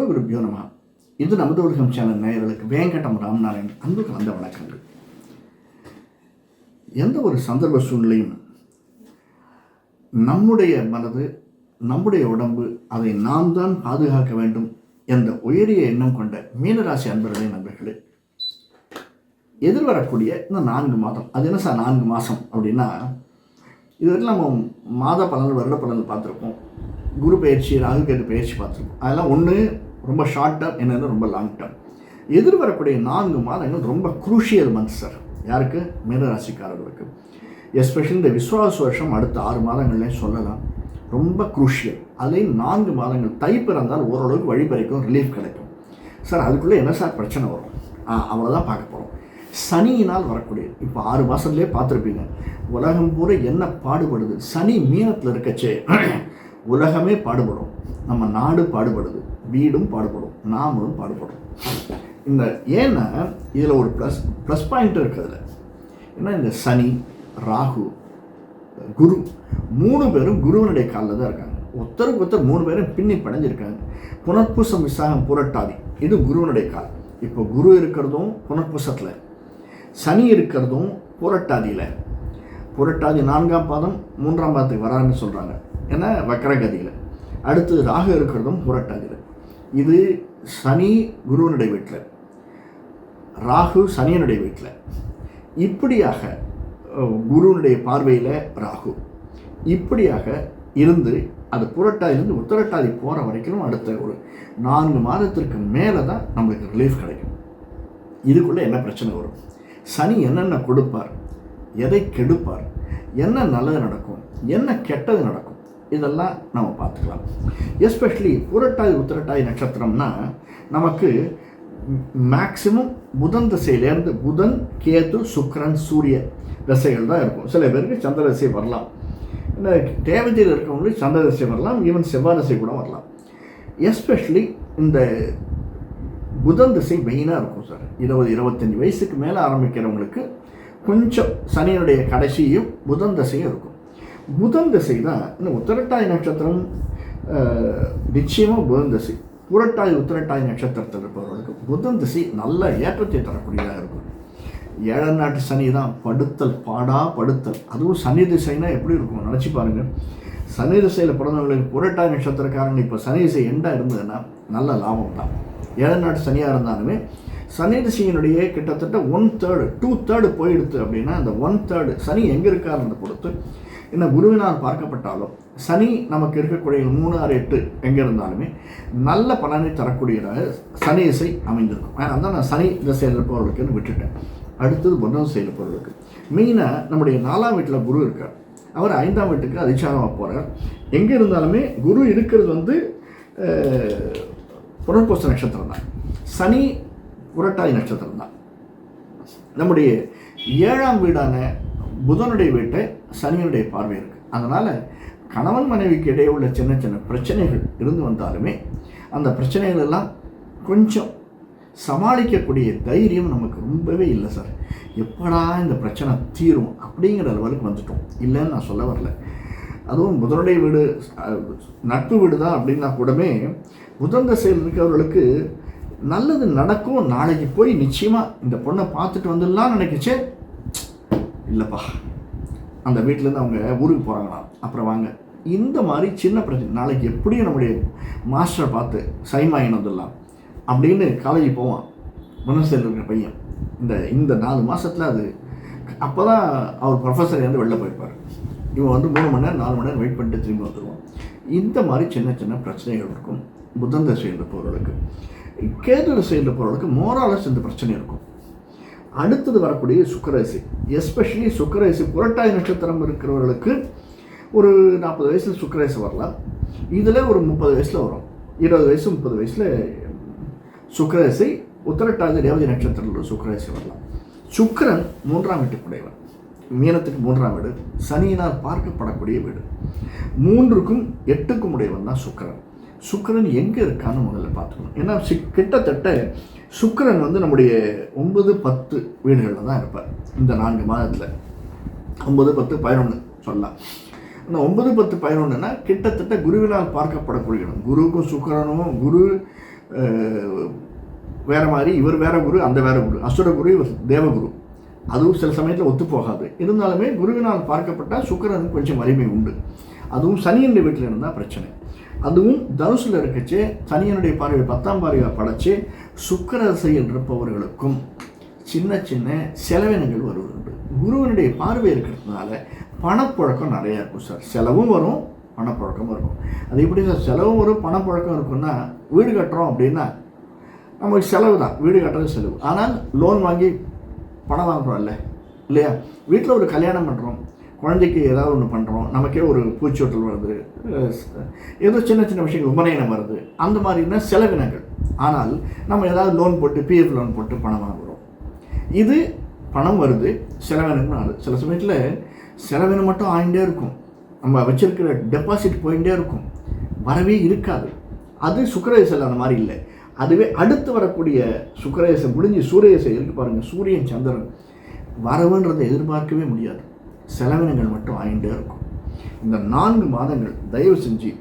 குருபியோ நம. இது நமது உலகம் சேனல் நேயர்களுக்கு வேங்கடம் ராமநாராயணன் அன்பு கலந்த வணக்கங்கள். எந்த ஒரு சந்தர்ப்ப சூழ்நிலையும் நம்முடைய மனது, நம்முடைய உடம்பு, அதை நாம் தான் பாதுகாக்க வேண்டும் என்ற உயரிய எண்ணம் கொண்ட மீனராசி அன்பர்களே, நண்பர்களே, எதிர்வரக்கூடிய இந்த 4 மாதம், அது என்ன சார் 4 மாதம் அப்படின்னா, இதுவரைக்கும் நம்ம மாத பலன், வருட பலன் பார்த்துருப்போம், குரு பயிற்சி, ராகு கேது பயிற்சி பார்த்துருப்போம். அதெல்லாம் ஒன்று ரொம்ப ஷார்ட் டேர்ம், என்னென்ன ரொம்ப லாங் டேர்ம். எதிர்வரக்கூடிய 4 மாதங்கள் ரொம்ப குரூஷியல் மந்த் சார். யாருக்கு? மீனராசிக்காரர்களுக்கு. எஸ்பெஷலி இந்த விஸ்வாச வருஷம் அடுத்த 6 மாதங்கள்லேயும் சொல்லலாம், ரொம்ப குரூஷியல். அதுலேயும் 4 மாதங்கள் தை பிறந்தால் ஓரளவுக்கு வழிபறிக்கும், ரிலீஃப் கிடைக்கும். சார் அதுக்குள்ளே என்ன சார் பிரச்சனை வரும்? அவ்வளோதான் பார்க்க போகிறோம். சனியினால் வரக்கூடிய, இப்போ 6 மாதத்துலேயே பார்த்துருப்பீங்க, உலகம் பூரா என்ன பாடுபடுது. சனி மீனத்தில் இருக்கச்சே உலகமே பாடுபடும், நம்ம நாடு பாடுபடுது, வீடும் பாடுபடும், நாமளும் பாடுபடும். இந்த ஏன்னா இதில் ஒரு ப்ளஸ் பாயிண்ட் இருக்குதுல. ஏன்னா இந்த சனி, ராகு, குரு 3 பேரும் குருவனுடைய காலில் தான் இருக்காங்க. ஒருத்தருக்கு ஒருத்தர் 3 பேரும் பின்னி படைஞ்சிருக்காங்க. புனர்பூசம், விசாகம், புரட்டாதி, இது குருவனுடைய கால். இப்போ குரு இருக்கிறதும் புனர்பூசத்தில், சனி இருக்கிறதும் புரட்டாதியில். புரட்டாதி 4ஆம் பாதம் 3ஆம் பாதத்துக்கு வரான்னு சொல்கிறாங்க, ஏன்னா வக்கரகதியில். அடுத்து ராகு இருக்கிறதும் புரட்டாதியில். இது சனி குருவனுடைய வீட்டில், ராகு சனியனுடைய வீட்டில். இப்படியாக குருவனுடைய பார்வையில் ராகு இப்படியாக இருந்து அது புரட்டாதியிலிருந்து உத்தரட்டாதி போகிற வரைக்கும் அடுத்த ஒரு 4 மாதத்திற்கு மேலே தான் நம்மளுக்கு ரிலீஃப் கிடைக்கும். இதுக்குள்ளே என்ன பிரச்சனை வரும்? சனி என்னென்ன கொடுப்பார், எதை கெடுப்பார், என்ன நல்லது நடக்கும், என்ன கெட்டது நடக்கும், இதெல்லாம் நம்ம பார்த்துக்கலாம். எஸ்பெஷலி புரட்டாதி உத்திரட்டாதி நட்சத்திரம்னா நமக்கு மேக்சிமம் புதன் திசையிலேருந்து, புதன், கேது, சுக்கிரன், சூரிய திசைகள் தான் இருக்கும். சில பேருக்கு சந்திர திசை வரலாம், இந்த தேவதையில் இருக்கவங்களுக்கு சந்திர திசை வரலாம், ஈவன் செவ்வாய் திசை கூட வரலாம். எஸ்பெஷலி இந்த புதன் திசை மெயினாக இருக்கும் சார். 20-25 வயசுக்கு மேலே ஆரம்பிக்கிறவங்களுக்கு கொஞ்சம் சனியினுடைய கடைசியும் புதன் திசையும் இருக்கும். புதன் திசை தான் இந்த உத்திரட்டாதி நட்சத்திரம், நிச்சயமாக புதன் திசை. புரட்டாதி உத்திரட்டாதி நட்சத்திரத்தில் இருப்பவர்களுக்கு புதன் திசை நல்ல ஏற்றத்தை தரக்கூடியதாக இருக்கும். 7 நாட்டு சனி தான் படுத்தல், பாடா படுத்தல். அதுவும் சனி திசைனா எப்படி இருக்கும் நினச்சி பாருங்கள். சனி திசையில் பிறந்தவங்களுக்கு புரட்டாதி நட்சத்திரக்காரங்க இப்போ சனி திசை எண்டாக இருந்ததுன்னா நல்ல லாபம் தான். 7 நாட்டு சனியாக இருந்தாலுமே சனி திசையினுடைய கிட்டத்தட்ட 1/3 2/3 போயிடுத்து அப்படின்னா, அந்த 1/3 சனி எங்கே இருக்காருன்னு பொறுத்து, இன்னும் குருவினால் பார்க்கப்பட்டாலும் சனி நமக்கு இருக்கக்கூடிய 3, 6, 8 எங்கே இருந்தாலுமே நல்ல பலனை தரக்கூடியதாக சனி திசை அமைந்திருக்கும். அதான் நான் சனி திசையில் இருப்பவர்களுக்குன்னு விட்டுட்டேன். அடுத்தது புதன் திசையில் இருப்பவர்களுக்கு மெயினாக நம்முடைய 4ஆம் வீட்டில் குரு இருக்கார். அவர் 5ஆம் வீட்டுக்கு அதிசாரமாக போகிறார். எங்கே இருந்தாலுமே குரு இருக்கிறது புனர்பூச நட்சத்திரம் தான், சனி புரட்டாதி நட்சத்திரம் தான். நம்முடைய 7ஆம் வீடான புதனுடைய வீட்டை சனியனுடைய பார்வை இருக்குது. அதனால் கணவன் மனைவிக்கு இடையே உள்ள சின்ன சின்ன பிரச்சனைகள் இருந்து வந்தாலுமே அந்த பிரச்சனைகள் எல்லாம் கொஞ்சம் சமாளிக்கக்கூடிய தைரியம் நமக்கு ரொம்பவே இல்லை சார். எப்படா இந்த பிரச்சனை தீரும் அப்படிங்கிற லெவலுக்கு வந்துட்டோம். இல்லைன்னு நான் சொல்ல வரல. அதுவும் புதனுடைய வீடு நட்பு வீடு தான் அப்படின்னா கூடமே புதன் திசையில் இருக்கிறவர்களுக்கு நல்லது நடக்கும். நாளைக்கு போய் நிச்சயமாக இந்த பொண்ணை பார்த்துட்டு வந்துடலாம்னு நினைக்கிச்சே, இல்லைப்பா அந்த வீட்டிலேருந்து அவங்க ஊருக்கு போகிறாங்களாம், அப்புறம் வாங்க, இந்த மாதிரி சின்ன பிரச்சனை. நாளைக்கு எப்படியும் நம்முடைய மாஸ்டரை பார்த்து சைன் வாங்கிட்டு வந்துடலாம் அப்படின்னு காலேஜ் போவான் மனசில் இருக்கிற பையன். இந்த 4 மாதத்தில் அது அப்போ தான் அவர் ப்ரொஃபஸர் வந்து வெளில போயிருப்பார். இவன் 3 மணி நேரம் 4 மணி நேரம் வெயிட் பண்ணிட்டு திரும்பி வந்துடுவான். இந்த மாதிரி சின்ன சின்ன பிரச்சனைகள் இருக்கும் புதன் திசையில் இருப்பவர்களுக்கு. கேது திசையில் இருப்பவர்களுக்கு மோராலஸ் இந்த பிரச்சனை இருக்கும். அடுத்தது வரக்கூடிய சுக்கிரதிசை, எஸ்பெஷலி சுக்கிரதிசை புரட்டாதி நட்சத்திரம் இருக்கிறவர்களுக்கு ஒரு 40 வயசில் சுக்கிரதிசை வரலாம். இதில் ஒரு 30 வயசில் வரும். 20 வயசு 30 வயசில் சுக்கிரதிசை, உத்திரட்டாதி ரேவதி நட்சத்திரத்தில் சுக்கிரதிசை வரலாம். சுக்கிரன் 3ஆம் வீட்டுக்குடையவன், மீனத்துக்கு 3ஆம் வீடு, சனியினால் பார்க்கப்படக்கூடிய வீடு. 3க்கும் 8க்கும் உடையவன் தான் சுக்கிரன். சுக்கிரன் எங்கே இருக்கான்னு முதல்ல பார்த்துக்கணும். ஏன்னா கிட்டத்தட்ட சுக்கிரன் நம்முடைய 9, 10 வீடுகளில் தான் இருப்பார் இந்த 4 மாதத்தில். 9, 10, 11 சொல்லலாம். இந்த 9, 10, 11னா கிட்டத்தட்ட குருவினால் பார்க்கப்படக்கூடிய இடம். குருவுக்கும் சுக்கிரனும், குரு வேறு மாதிரி, இவர் வேறு குரு, அந்த வேறு குரு, அசுர குரு, இவர் தேவகுரு. அதுவும் சில சமயத்தில் ஒத்துப்போகாது. இருந்தாலுமே குருவினால் பார்க்கப்பட்டால் சுக்கிரனுக்கு கொஞ்சம் வலிமை உண்டு. அதுவும் சனியனுடைய வீட்டில் இருந்தால் பிரச்சனை. அதுவும் தனுசில் இருக்கச்சே சனியனுடைய பார்வை 10ஆம் பார்வையாக படைச்சு சுக்கிர திசையில் இருப்பவர்களுக்கும் சின்ன சின்ன செலவினங்கள் வருவது. குருவனுடைய பார்வை இருக்கிறதுனால பணப்புழக்கம் நிறையா இருக்கும் சார். செலவும் வரும், பணப்புழக்கமும் இருக்கும். அது எப்படி சார் செலவும் வரும் பணப்புழக்கம் இருக்குன்னா, வீடு கட்டுறோம் அப்படின்னா நமக்கு செலவு தான், வீடு கட்டுறது செலவு. ஆனால் லோன் வாங்கி பணம் வாங்குறோம்ல இல்லையா? வீட்டில் ஒரு கல்யாணம் பண்ணுறோம், குழந்தைக்கு ஏதாவது ஒன்று பண்ணுறோம், நமக்கே ஒரு பூச்சொட்டல் வருது, ஏதோ சின்ன சின்ன விஷயங்கள் உபநயனம் வருது, அந்த மாதிரினா செலவினங்கள். ஆனால் நம்ம ஏதாவது லோன் போட்டு பிஎஃப் லோன் போட்டு பணம் வாங்குகிறோம். இது பணம் வருது, செலவினங்களும் ஆகுது. சில சமயத்தில் செலவினம் மட்டும் ஆகிட்டே இருக்கும், நம்ம வச்சிருக்கிற டெபாசிட் போயிட்டே இருக்கும், வரவே இருக்காது. அது சுக்கிரதசையில் அந்த மாதிரி இல்லை. அதுவே அடுத்து வரக்கூடிய சுக்கிரதசை முடிஞ்சு சூரியதசை இருக்கு பாருங்கள், சூரியன் சந்திரன் வரவுன்றதை எதிர்பார்க்கவே முடியாது, செலவினங்கள் மட்டும் ஆகிட்டே இருக்கும். இந்த 4 மாதங்கள் தயவு செஞ்சு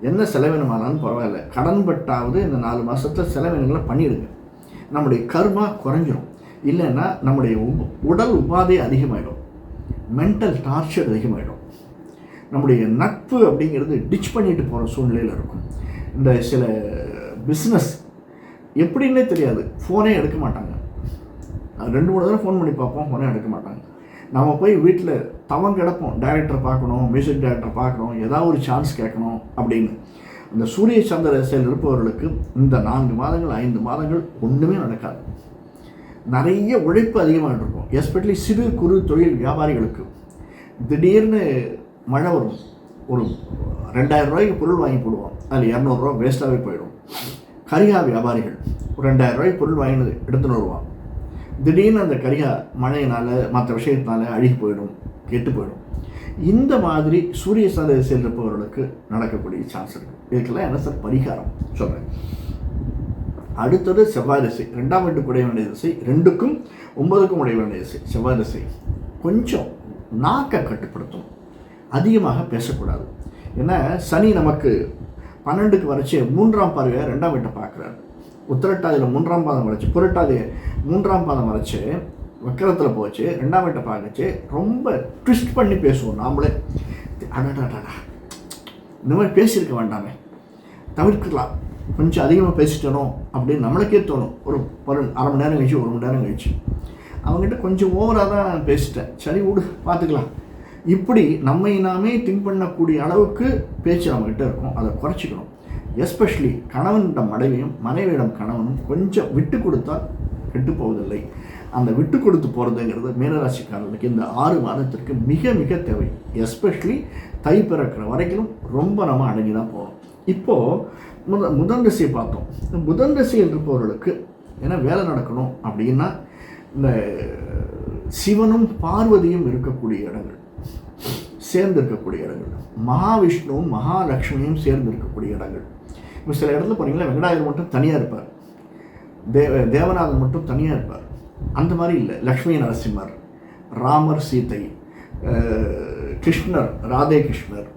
என்ன செலவினம் ஆனாலும் பரவாயில்ல, கடன் பட்டாவது இந்த 4 மாதத்தில் செலவினங்களை பண்ணிடுங்க. நம்முடைய கர்மா குறைஞ்சிரும். இல்லைன்னா நம்முடைய உடல் உபாதை அதிகமாகிடும், மென்டல் டார்ச்சர் அதிகமாகிடும், நம்முடைய நட்பு அப்படிங்கிறது டிச் பண்ணிட்டு போகிற சூழ்நிலையில் இருக்கும். இந்த சில பிஸ்னஸ் எப்படின்னே தெரியாது, ஃபோனே எடுக்க மாட்டாங்க. 2-3 தடவை ஃபோன் பண்ணி பார்ப்போம், ஃபோனே எடுக்க மாட்டாங்க. நம்ம போய் வீட்டில் தவம் கிடப்போம், டைரக்டரை பார்க்கணும், மியூசிக் டைரக்டரை பார்க்கணும், ஏதாவது ஒரு சான்ஸ் கேட்கணும் அப்படின்னு. இந்த சூரிய சந்திர திசையில் இருப்பவர்களுக்கு இந்த 4 மாதங்கள் 5 மாதங்கள் ஒன்றுமே நடக்காது. நிறைய உழைப்பு அதிகமாக இருக்கும். எஸ்பெஷலி சிறு குறு தொழில் வியாபாரிகளுக்கு திடீர்னு மழை வரும், ஒரு 2000 ரூபாய்க்கு பொருள் வாங்கி போடுவோம், அதில் 200 ரூபா வேஸ்ட்டாகவே போயிடும். கரிகா வியாபாரிகள் ஒரு 2000 ரூபாய்க்கு பொருள் வாங்கினது எடுத்துன்னு வருவான், திடீர்னு அந்த கரிகா மழையினால் மற்ற விஷயத்தினால அழுகி போயிடும், கெட்டு போயிடும். இந்த மாதிரி சூரிய சந்திர திசையில் இருப்பவர்களுக்கு நடக்கக்கூடிய சான்ஸ் இருக்குது. இதுக்கெல்லாம் என்ன சார் பரிகாரம் சொல்கிறேன். அடுத்தது செவ்வாய் திசை, 2ஆம் வீட்டுக்கு உடைய வேண்டிய திசை, 2க்கும் 9க்கும் உடைய வேண்டிய திசை. செவ்வாய் திசை கொஞ்சம் நாக்கை கட்டுப்படுத்தும், அதிகமாக பேசக்கூடாது. ஏன்னா சனி நமக்கு 12க்கு வரைச்சி 3ஆம் பார்வையாக 2ஆம் வீட்டை பார்க்குறாரு. உத்திரட்டாதியில் 3ஆம் பாதம் வரைச்சி, புரட்டாதி 3ஆம் பாதம் வரைச்சி வக்கரத்தில் போச்சு 2ஆம் வீட்டை பார்க்கச்சு ரொம்ப ட்விஸ்ட் பண்ணி பேசுவோம். நாமளே அடாடாடா இந்த மாதிரி பேசியிருக்க வேண்டாமே, தவிர்க்கலாம், கொஞ்சம் அதிகமாக பேசிட்டணும் அப்படின்னு நம்மளுக்கே தோணும். ஒரு 1/2 மணி நேரம் கழிச்சு 1 மணி நேரம் கழிச்சு அவங்ககிட்ட கொஞ்சம் ஓவராக தான் பேசிட்டேன், சரி விடு பார்த்துக்கலாம், இப்படி நம்மை நாமே திங்க் பண்ணக்கூடிய அளவுக்கு பேச்சு நம்மகிட்ட இருக்கும். அதை குறைச்சிக்கணும். எஸ்பெஷலி கணவனிடம் மனைவியும் மனைவியிடம் கணவனும் கொஞ்சம் விட்டு கொடுத்தால் கெட்டு போவதில்லை. அந்த விட்டு கொடுத்து போகிறதுங்கிறது மீனராசிக்காரர்களுக்கு இந்த 6 மாதத்திற்கு மிக மிக தேவை. எஸ்பெஷலி தை பிறக்கிற வரைக்கும் ரொம்ப நம்ம அடங்கி தான் போகணும். இப்போது புதன் திசையை பார்த்தோம். புதன் திசையில் இருப்பவர்களுக்கு ஏன்னா வேலை நடக்கணும் அப்படின்னா இந்த சிவனும் பார்வதியும் இருக்கக்கூடிய இடங்கள், சேர்ந்து இருக்கக்கூடிய இடங்கள், மகாவிஷ்ணுவும் மகாலட்சுமியும் சேர்ந்து இருக்கக்கூடிய இடங்கள். இப்போ சில இடத்துல போனீங்கன்னா வெங்கடாயர் மட்டும் தனியாக இருப்பார், தேவநாதன் மட்டும் தனியாக இருப்பார். அந்த மாதிரி இல்லை. லக்ஷ்மி நரசிம்மர், ராமர் சீதை, கிருஷ்ணர் ராதே கிருஷ்ணர்,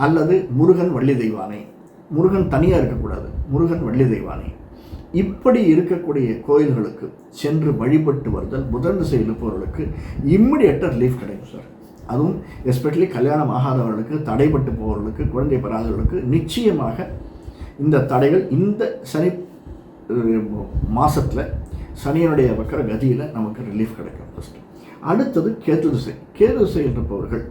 அல்லது முருகன் வள்ளி தெய்வானை. முருகன் தனியாக இருக்கக்கூடாது, முருகன் வள்ளி தெய்வானை. இப்படி இருக்கக்கூடிய கோயில்களுக்கு சென்று வழிபட்டு வருதல் புதன் திசையில் இருப்பவர்களுக்கு இம்மிடியேட்டாக ரிலீஃப் கிடைக்கும் சார். அதுவும் எஸ்பெஷலி கல்யாணம் ஆகாதவர்களுக்கு, தடைப்பட்டு போவர்களுக்கு, குழந்தை பெறாதவர்களுக்கு நிச்சயமாக இந்த தடைகள் இந்த சனி மாதத்தில் சனியனுடைய வக்கர கதியில் நமக்கு ரிலீஃப் கிடைக்கும். ஃபஸ்ட்டு அடுத்தது கேது திசை. கேது திசையில் இருப்பவர்கள்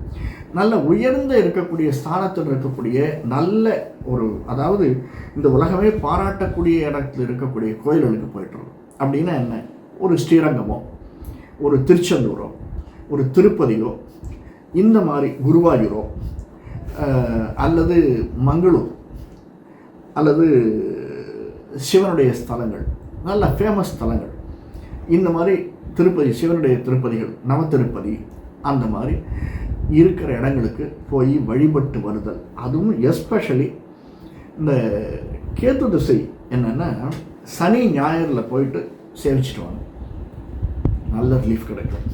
நல்ல உயர்ந்த இருக்கக்கூடிய ஸ்தானத்தில் இருக்கக்கூடிய நல்ல ஒரு, அதாவது இந்த உலகமே பாராட்டக்கூடிய இடத்துல இருக்கக்கூடிய கோயில்களுக்கு போய்ட்டுருக்கோம். அப்படின்னா என்ன, ஒரு ஸ்ரீரங்கமோ, ஒரு திருச்செந்தூரோ, ஒரு திருப்பதியோ, இந்த மாதிரி குருவாயூரோ, அல்லது மங்களூர், அல்லது சிவனுடைய ஸ்தலங்கள், நல்ல ஃபேமஸ் ஸ்தலங்கள், இந்த மாதிரி திருப்பதி, சிவனுடைய திருப்பதிகள், நவ திருப்பதி, அந்த மாதிரி இருக்கிற இடங்களுக்கு போய் வழிபட்டு வருதல். அதுவும் எஸ்பெஷலி இந்த கேது திசை என்னென்னா சனி ஞாயிறில் போயிட்டு சேவிச்சிட்டு வாங்க, நல்ல ரிலீஃப் கிடைக்கும்.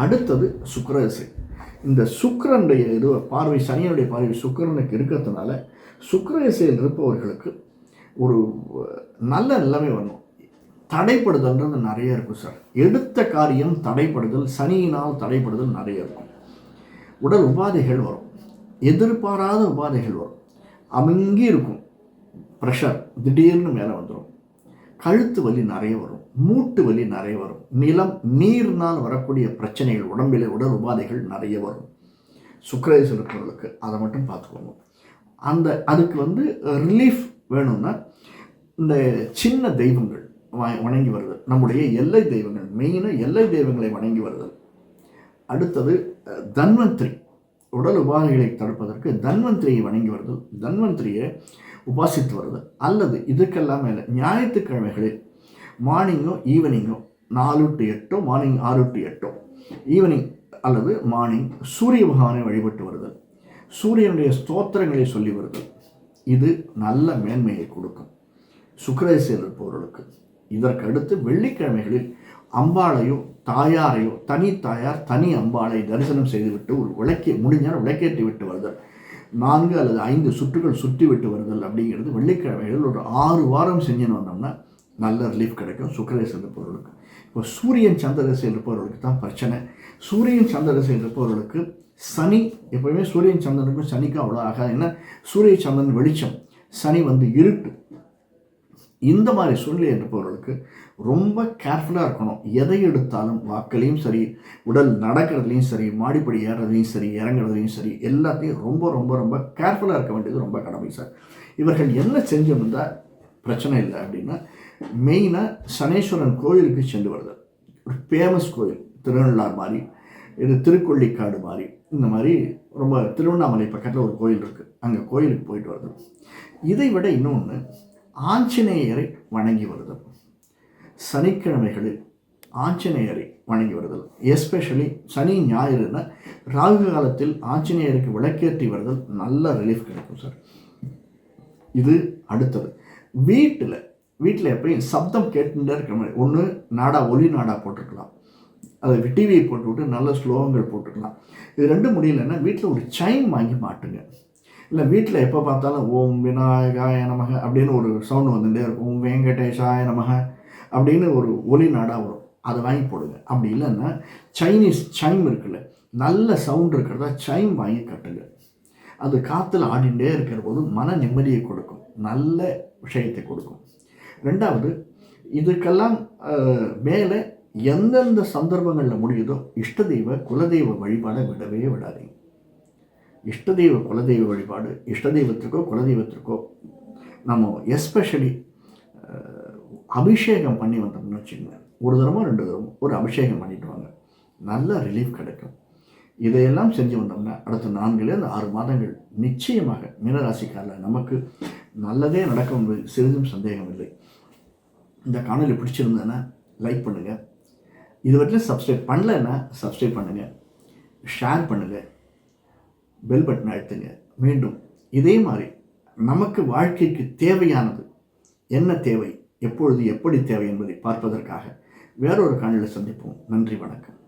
அடுத்தது சுக்கிர திசை. இந்த சுக்கிரனுடைய இது பார்வை, சனியனுடைய பார்வை சுக்கிரனுக்கு இருக்கிறதுனால சுக்கிர திசையில் இருப்பவர்களுக்கு ஒரு நல்ல நிலைமை வரணும். தடைப்படுதல்ன்றது நிறைய இருக்கும் சார். எடுத்த காரியம் தடைப்படுதல், சனியினால் தடைப்படுதல் நிறைய இருக்கும். உடல் உபாதைகள் வரும், எதிர்பாராத உபாதைகள் வரும். அமுங்கி இருக்கும் ப்ரெஷர் திடீர்னு மேலே வந்துடும். கழுத்து வலி நிறைய வரும், மூட்டு வலி நிறைய வரும். நீர்னால் வரக்கூடிய பிரச்சனைகள், உடம்பில் உடல் உபாதைகள் நிறைய வரும். சுக்கிரதசை இருப்பவர்களுக்கு அதை மட்டும் பார்த்துக்கோங்க. அதுக்கு ரிலீஃப் வேணும்னா இந்த சின்ன தெய்வங்கள் வணங்கி வருதல், நம்முடைய எல்லை தெய்வங்கள், மெயினாக எல்லை தெய்வங்களை வணங்கி வருதல். அடுத்தது தன்வந்திரி, உடல் உபாதைகளை தடுப்பதற்கு தன்வந்திரியை வணங்கி வருதல், தன்வந்திரியை உபாசித்து வருதல். அல்லது இதுக்கெல்லாம் மேலே ஞாயிற்றுக்கிழமைகளில் மார்னிங்கோ ஈவினிங்கோ 4 to 8, மார்னிங் 6 to 8, ஈவினிங் அல்லது மார்னிங் சூரிய பகவானை வழிபட்டு வருதல், சூரியனுடைய ஸ்தோத்திரங்களை சொல்லி வருதல். இது நல்ல மேன்மையை கொடுக்கும் சுக்கிரதசையில் இருப்பவர்களுக்கு. இதற்கு அடுத்து வெள்ளிக்கிழமைகளில் அம்பாளையோ தாயாரையோ, தனி தாயார் தனி அம்பாளை தரிசனம் செய்துவிட்டு ஒரு முடிஞ்சால் விளக்கேற்றி விட்டு வருதல், 4 அல்லது 5 சுற்றுகள் சுற்றி விட்டு வருதல் அப்படிங்கிறது வெள்ளிக்கிழமைகள் ஒரு 6 வாரம் செஞ்சுன்னு வந்தோம்னா நல்ல ரிலீஃப் கிடைக்கும் சுக்கிரதசை இருப்பவர்களுக்கு. இப்போ சூரியன் சந்திரதசை இருப்பவர்களுக்கு தான் பிரச்சனை. சூரியன் சந்திரதசை இருப்பவர்களுக்கு சனி, எப்போயுமே சூரியன் சந்திரனுக்கும் சனிக்கும் அவ்வளோ ஆகாது. ஏன்னா சூரிய சந்திரன் வெளிச்சம், சனி இருட்டு. இந்த மாதிரி சூழ்நிலை இருப்பவர்களுக்கு ரொம்ப கேர்ஃபுல்லாக இருக்கணும். எதை எடுத்தாலும் வாக்கிலையும் சரி, உடல் நடக்கிறதுலையும் சரி, மாடிப்படி ஏறுறதுலையும் சரி, இறங்குறதுலையும் சரி, எல்லாத்தையும் ரொம்ப ரொம்ப ரொம்ப கேர்ஃபுல்லாக இருக்க வேண்டியது ரொம்ப கடமை சார். இவர்கள் என்ன செஞ்சிருந்தால் பிரச்சனை இல்லை அப்படின்னா, மெயினாக சனீஸ்வரன் கோயிலுக்கு சென்று வருது. ஒரு ஃபேமஸ் கோயில் திருநள்ளார் மாதிரி, இது திருக்கொள்ளிக்காடு மாதிரி, இந்த மாதிரி ரொம்ப திருவண்ணாமலை பக்கத்தில் ஒரு கோயில் இருக்குது, அங்கே கோயிலுக்கு போயிட்டு வருது. இதை விட இன்னொன்று, ஆஞ்சநேயரை வணங்கி வருதல். சனிக்கிழமைகளில் ஆஞ்சநேயரை வணங்கி வருதல், எஸ்பெஷலி சனி ஞாயிறுனா ராகு காலத்தில் ஆஞ்சநேயருக்கு விளக்கேற்றி வருதல் நல்ல ரிலீஃப் கிடைக்கும் சார். இது அடுத்தது. வீட்டில் எப்பயும் சப்தம் கேட்டுட்டே இருக்கிற மாதிரி ஒன்று ஒலி நாடா போட்டுருக்கலாம், அதை டிவியை போட்டுவிட்டு நல்ல ஸ்லோகங்கள் போட்டுக்கலாம். இது 2 முடியலன்னா வீட்டில் ஒரு சைன் வாங்கி மாட்டுங்க. இல்லை வீட்டில் எப்போ பார்த்தாலும் ஓம் விநாயகாய நமக அப்படின்னு ஒரு சவுண்டு வந்துகிட்டே இருக்கும், ஓம் வெங்கடேஷாய நமக அப்படின்னு ஒரு ஒலி நாடாக வரும், அதை வாங்கி போடுங்க. அப்படி இல்லைன்னா சைனீஸ் சைம் இருக்குல்ல, நல்ல சவுண்ட் இருக்கிறதா சைம் வாங்கி கட்டுங்க. அது காற்றுல ஆடிண்டே இருக்கிற போது மன நிம்மதியை கொடுக்கும், நல்ல விஷயத்தை கொடுக்கும். 2வது, இதுக்கெல்லாம் மேலே எந்தெந்த சந்தர்ப்பங்களில் முடியுதோ இஷ்டதெய்வ குலதெய்வ வழிபாடை விடவே விடாதீங்க. இஷ்டதெய்வ குலதெய்வ வழிபாடு, இஷ்டதெய்வத்திற்கோ குலதெய்வத்திற்கோ நம்ம எஸ்பெஷலி அபிஷேகம் பண்ணி வந்தோம்னு வச்சுக்கோங்க, 1 தடவை 2 தடவை ஒரு அபிஷேகம் பண்ணிட்டு வாங்க, நல்ல ரிலீஃப் கிடைக்கும். இதையெல்லாம் செஞ்சு வந்தோம்னா அடுத்த 4 to 6 மாதங்கள் நிச்சயமாக மீனராசிக்காரில் நமக்கு நல்லதே நடக்கும் என்பது சிறிதும் சந்தேகம் இல்லை. இந்த காணொலி பிடிச்சிருந்தேன்னா லைக் பண்ணுங்கள், இதுவரையிலும் சப்ஸ்கிரைப் பண்ணலைன்னா சப்ஸ்கிரைப் பண்ணுங்கள், ஷேர் பண்ணுங்கள், பெல் பட்டன் அழுத்துங்க. மீண்டும் இதே மாதிரி நமக்கு வாழ்க்கைக்கு தேவையானது என்ன தேவை, எப்பொழுது எப்படி தேவை என்பதை பார்ப்பதற்காக வேறொரு காணொளியில் சந்திப்போம். நன்றி, வணக்கம்.